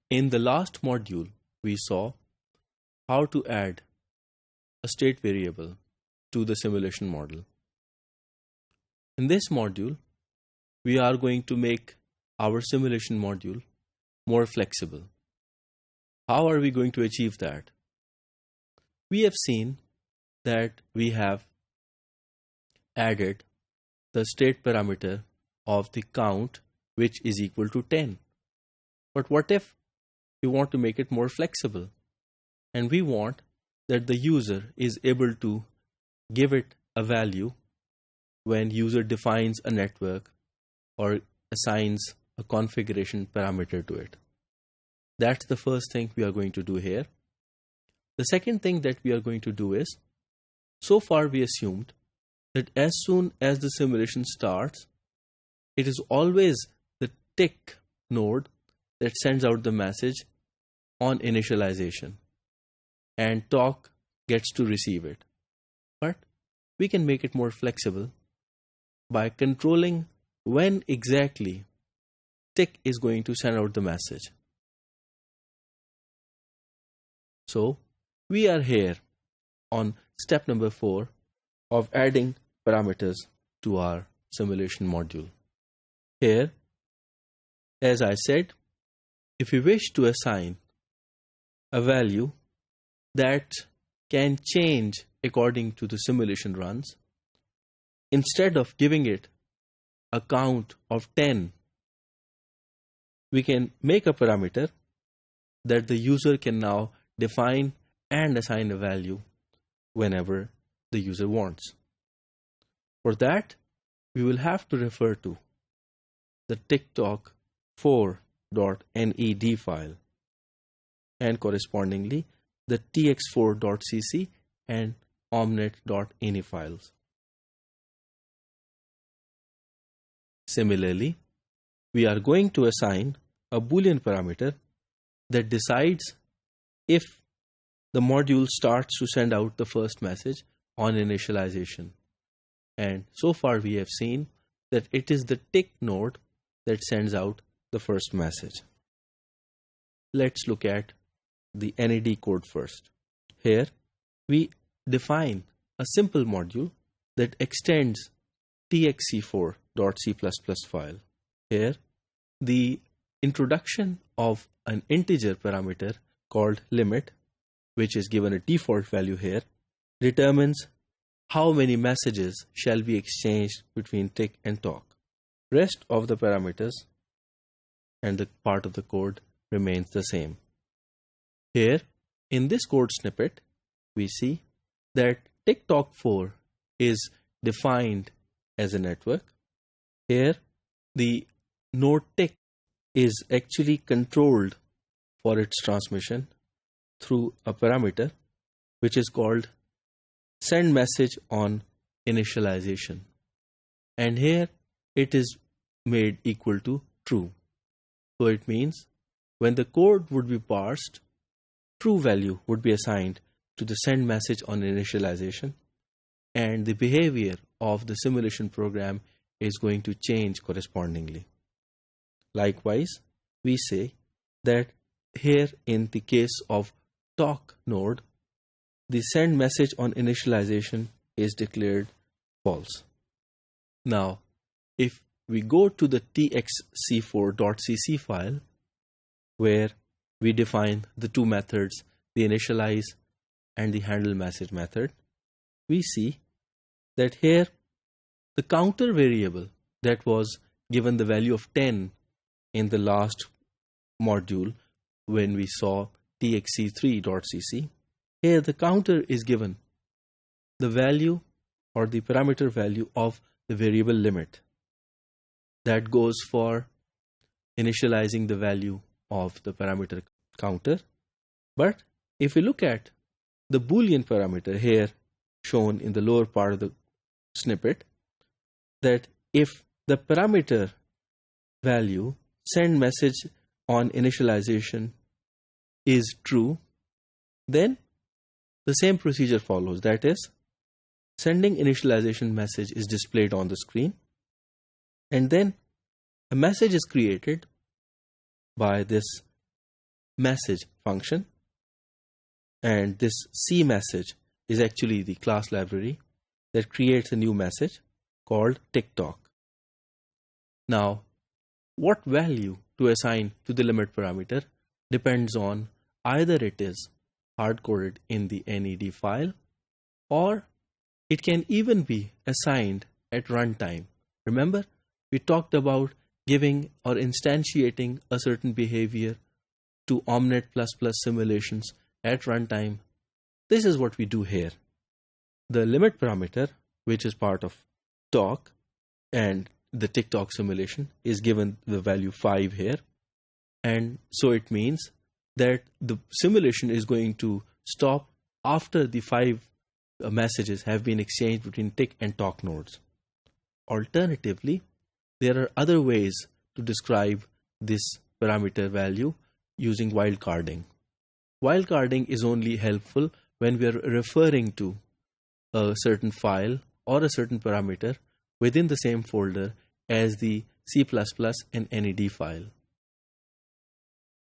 In the last module, we saw how to add a state variable to the simulation model. In this module, we are going to make our simulation module more flexible. How are we going to achieve that? We have seen that we have added the state parameter of the count, which is equal to 10. But what if we want to make it more flexible and we want that the user is able to give it a value when user defines a network or assigns a configuration parameter to it? That's the first thing we are going to do here. The second thing that we are going to do is, so far we assumed that as soon as the simulation starts, it is always the tick node that sends out the message on initialization, and talk gets to receive it. But we can make it more flexible by controlling when exactly tick is going to send out the message. So we are here on step number 4 of adding parameters to our simulation module. Here, as I said, if we wish to assign a value that can change according to the simulation runs, instead of giving it a count of 10, we can make a parameter that the user can now define and assign a value whenever the user wants. For that, we will have to refer to the ticktalk4.ned file and correspondingly the tx4.cc and omnet.ini files. Similarly, we are going to assign a Boolean parameter that decides if the module starts to send out the first message on initialization. And so far we have seen that it is the tick node that sends out the first message. Let's look at the NAD code first. Here we define a simple module that extends txc4.c++ file. Here the introduction of an integer parameter called limit, which is given a default value here, determines how many messages shall be exchanged between tick and talk. Rest of the parameters and the part of the code remains the same. Here, in this code snippet, we see that ticktalk4 is defined as a network. Here, the node tick is actually controlled for its transmission through a parameter which is called send message on initialization. And here it is made equal to true. So it means when the code would be parsed, true value would be assigned to the send message on initialization, and the behavior of the simulation program is going to change correspondingly. Likewise, we say that here in the case of talk node, the send message on initialization is declared false. Now, if we go to the txc4.cc file, where we define the two methods, the initialize and the handle message method, we see that here the counter variable that was given the value of 10 in the last module when we saw txc3.cc, here the counter is given the value or the parameter value of the variable limit. That goes for initializing the value of the parameter counter. But if we look at the Boolean parameter here shown in the lower part of the snippet, that if the parameter value send message on initialization is true, then the same procedure follows. That is, sending initialization message is displayed on the screen, and then a message is created by this message function, and this C message is actually the class library that creates a new message called TikTok. Now, what value to assign to the limit parameter depends on either it is hard-coded in the NED file, or it can even be assigned at runtime. Remember, we talked about giving or instantiating a certain behavior to Omnet++ simulations at runtime. This is what we do here. The limit parameter, which is part of talk, and the TikTok simulation is given the value 5 here. And so it means that the simulation is going to stop after the 5 messages have been exchanged between tick and talk nodes. Alternatively, there are other ways to describe this parameter value using wildcarding. Wildcarding is only helpful when we are referring to a certain file or a certain parameter within the same folder as the C++ and NED file.